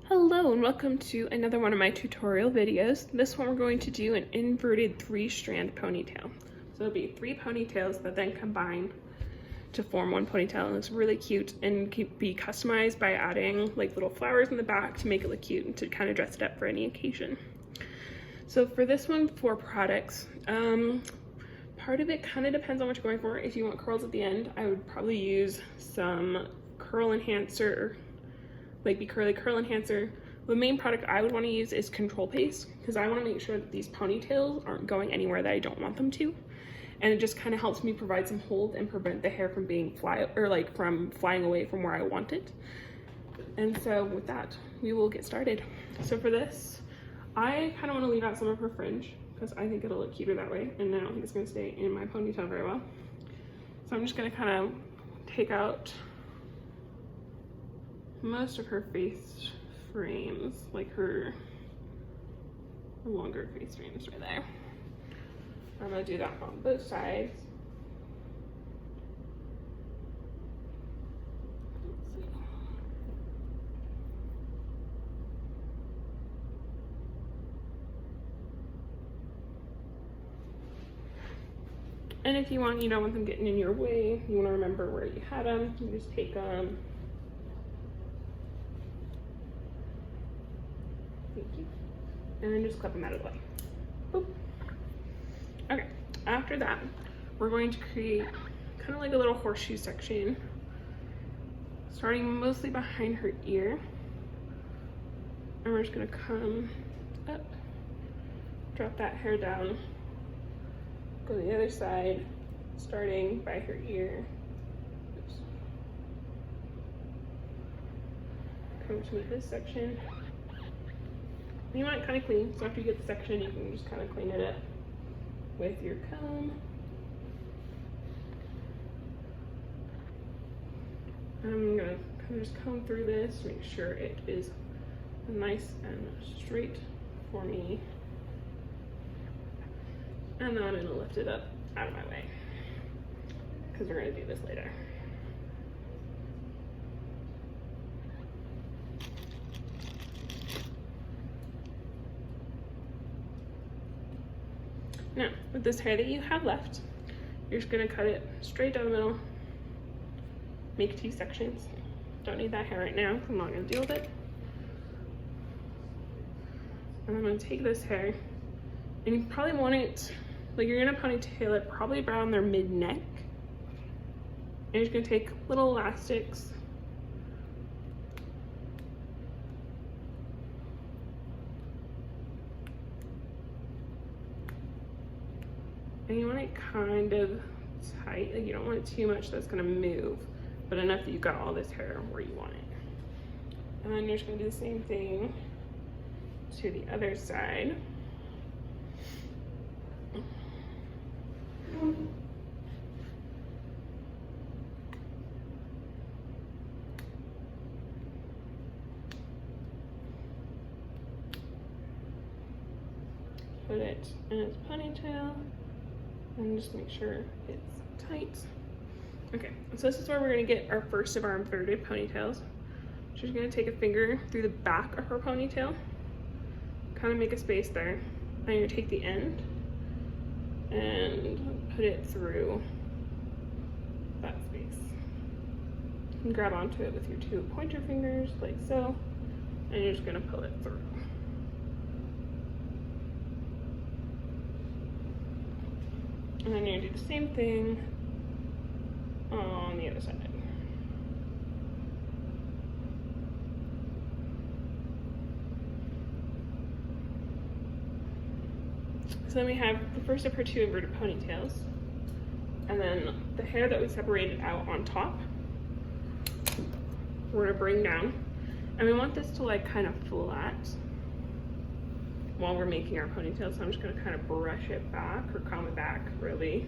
Hello and welcome to another one of my tutorial videos. This one we're going to do an inverted 3-strand ponytail. So it'll be 3 ponytails that then combine to form one ponytail, and it's really cute and can be customized by adding like little flowers in the back to make it look cute and to kind of dress it up for any occasion. So for this one, 4 products. Part of it kind of depends on what you're going for. If you want curls at the end, I would probably use some curl enhancer, like Be Curly Curl Enhancer. The main product I would want to use is control paste, because I want to make sure that these ponytails aren't going anywhere that I don't want them to. And it just kind of helps me provide some hold and prevent the hair from being from flying away from where I want it. And so with that, we will get started. So for this, I kind of want to leave out some of her fringe because I think it'll look cuter that way, and I don't think it's going to stay in my ponytail very well. So I'm just going to kind of take out most of her face frames, like her longer face frames right there. I'm going to do that on both sides. Let's see. And if you don't want them getting in your way, you want to remember where you had them, you just take them. Thank you. And then just clip them out of the way. Boop. Okay, after that, we're going to create kind of like a little horseshoe section, starting mostly behind her ear. And we're just gonna come up, drop that hair down, go to the other side, starting by her ear. Oops. Come to this section. You want it kind of clean, so after you get the section, you can just kind of clean it up with your comb. I'm gonna kind of just comb through this, make sure it is nice and straight for me. And then I'm gonna lift it up out of my way, because we're gonna do this later. Now, with this hair that you have left, you're just gonna cut it straight down the middle, make 2 sections. Don't need that hair right now, I'm not gonna deal with it. And I'm gonna take this hair, and you probably want it, like you're gonna ponytail it probably around their mid-neck. And you're just gonna take little elastics, and you want it kind of tight, like you don't want it too much that's gonna move, but enough that you've got all this hair where you want it. And then you're just gonna do the same thing to the other side. Put it in its ponytail and just make sure it's tight. Okay, so this is where we're gonna get our first of our inverted ponytails. She's gonna take a finger through the back of her ponytail, kind of make a space there. And you're gonna take the end and put it through that space. And grab onto it with your 2 pointer fingers, like so, and you're just gonna pull it through. And then you're gonna do the same thing on the other side. So then we have the first of her 2 inverted ponytails, and then the hair that we separated out on top, we're gonna bring down, and we want this to like kind of flat while we're making our ponytail. So I'm just gonna kind of brush it back, or comb it back really.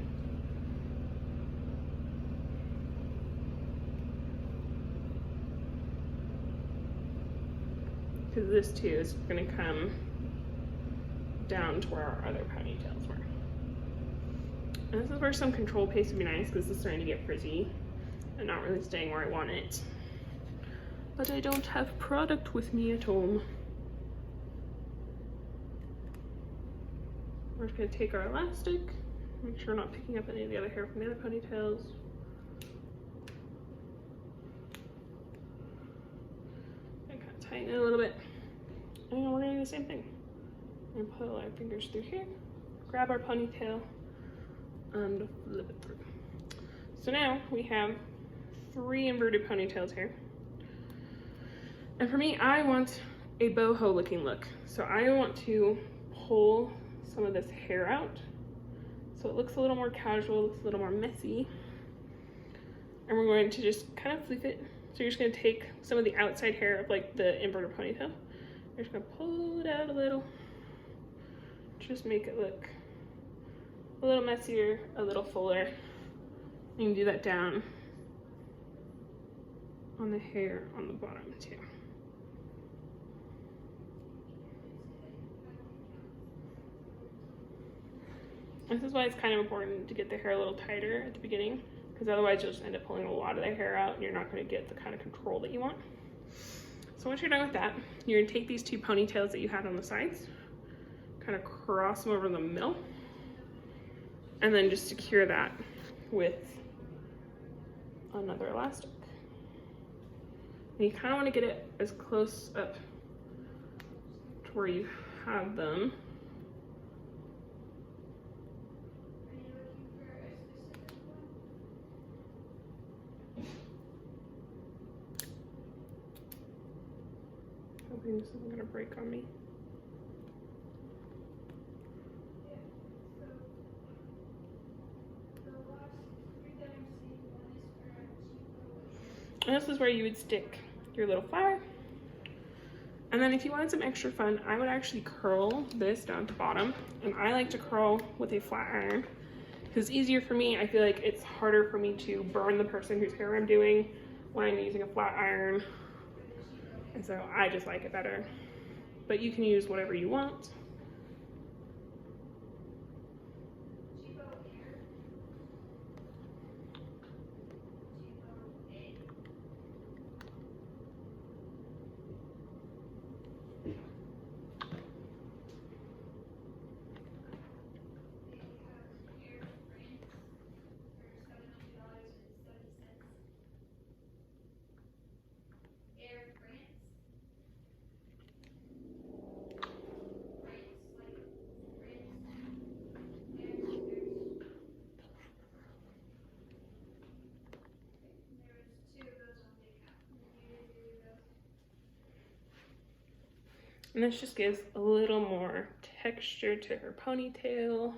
Because this too is gonna come down to where our other ponytails were. And this is where some control paste would be nice, because this is starting to get frizzy and not really staying where I want it. but I don't have product with me at home. We're just gonna take our elastic, make sure we're not picking up any of the other hair from the other ponytails. And kind of tighten it a little bit. And we're gonna do the same thing. We're gonna put our fingers through here, grab our ponytail, and flip it through. So now we have 3 inverted ponytails here. And for me, I want a boho looking look. So I want to pull some of this hair out so it looks a little more casual, looks a little more messy. And we're going to just kind of flip it. So you're just gonna take some of the outside hair of like the inverted ponytail. You're just gonna pull it out a little. Just make it look a little messier, a little fuller. You can do that down on the hair on the bottom too. This is why it's kind of important to get the hair a little tighter at the beginning, because otherwise you'll just end up pulling a lot of the hair out and you're not going to get the kind of control that you want. So once you're done with that, you're going to take these 2 ponytails that you had on the sides, kind of cross them over the middle, and then just secure that with another elastic. And you kind of want to get it as close up to where you have them. Hoping this isn't gonna break on me. And this is where you would stick your little flower. And then if you wanted some extra fun, I would actually curl this down to the bottom. And I like to curl with a flat iron because it's easier for me. I feel like it's harder for me to burn the person whose hair I'm doing when I'm using a flat iron. And so I just like it better. But you can use whatever you want. And this just gives a little more texture to her ponytail.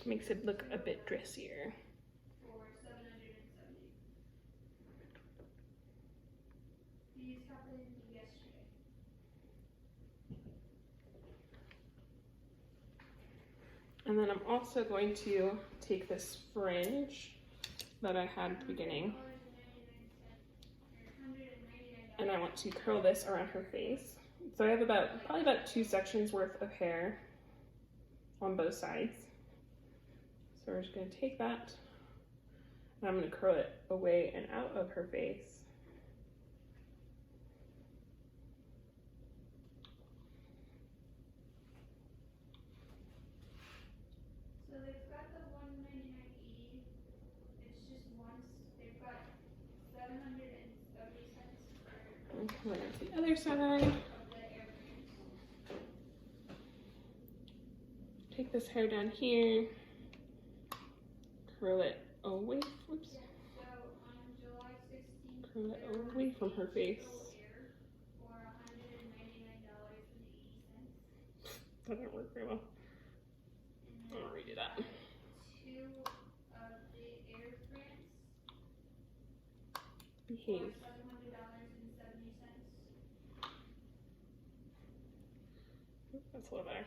Makes it look a bit dressier. And then I'm also going to take this fringe that I had at the beginning, and I want to curl this around her face. So I have probably about 2 sections worth of hair on both sides. So we're just going to take that, and I'm going to curl it away and out of her face. And come over to the other side. Take this hair down here, curl it away, whoops. Curl it away from her face. That didn't work very well. I'll redo that. Behave. That's a little better.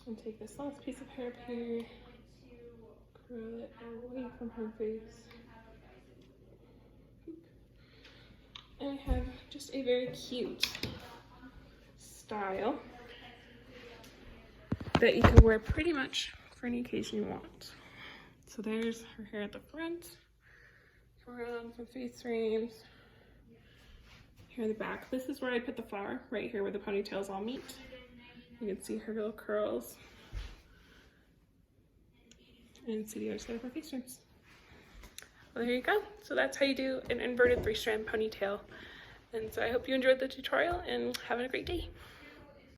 And take this last piece of hair up here, curl it away from her face. And I have just a very cute style. that you can wear pretty much for any occasion you want. So there's her hair at the front. Come around some face frames. Here in the back. This is where I put the flower, right here where the ponytails all meet. You can see her little curls. And see the other side of her face frames. Well, there you go. So that's how you do an inverted 3-strand ponytail. And so I hope you enjoyed the tutorial and have a great day.